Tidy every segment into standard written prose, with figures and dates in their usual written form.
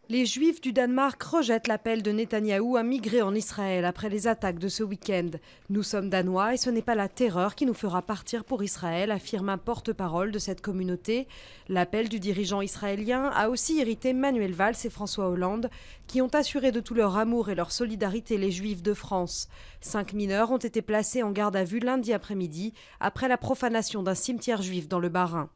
Les Juifs du Danemark rejettent l'appel de Netanyahou à migrer en Israël après les attaques de ce week-end. Nous sommes danois et ce n'est pas la terreur qui nous fera partir pour Israël, affirme un porte-parole de cette communauté. L'appel du dirigeant israélien a aussi irrité Manuel Valls et François Hollande, qui ont assuré de tout leur amour et leur solidarité les Juifs de France. 5 mineurs ont été placés en garde à vue lundi après-midi, après la profanation d'un cimetière juif dans le Bas-Rhin.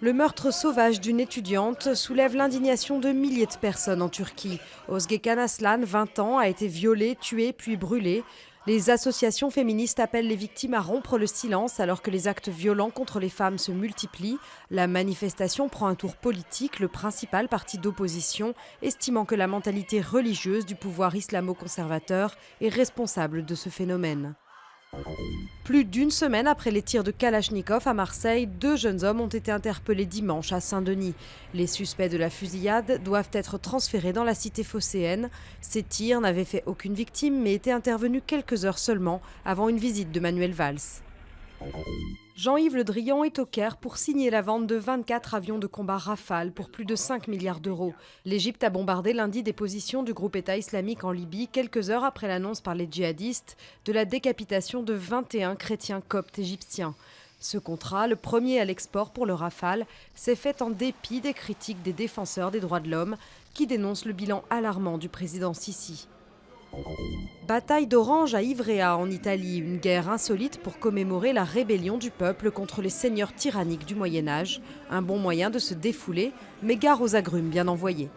Le meurtre sauvage d'une étudiante soulève l'indignation de milliers de personnes en Turquie. Özgecan Aslan, 20 ans, a été violée, tuée puis brûlée. Les associations féministes appellent les victimes à rompre le silence alors que les actes violents contre les femmes se multiplient. La manifestation prend un tour politique, le principal parti d'opposition estimant que la mentalité religieuse du pouvoir islamo-conservateur est responsable de ce phénomène. Plus d'une semaine après les tirs de Kalachnikov à Marseille, 2 jeunes hommes ont été interpellés dimanche à Saint-Denis. Les suspects de la fusillade doivent être transférés dans la cité phocéenne. Ces tirs n'avaient fait aucune victime mais étaient intervenus quelques heures seulement avant une visite de Manuel Valls. Jean-Yves Le Drian est au Caire pour signer la vente de 24 avions de combat Rafale pour plus de 5 milliards d'euros. L'Égypte a bombardé lundi des positions du groupe État islamique en Libye, quelques heures après l'annonce par les djihadistes de la décapitation de 21 chrétiens coptes égyptiens. Ce contrat, le premier à l'export pour le Rafale, s'est fait en dépit des critiques des défenseurs des droits de l'homme qui dénoncent le bilan alarmant du président Sisi. Bataille d'Orange à Ivrea en Italie, une guerre insolite pour commémorer la rébellion du peuple contre les seigneurs tyranniques du Moyen-Âge. Un bon moyen de se défouler, mais gare aux agrumes bien envoyés.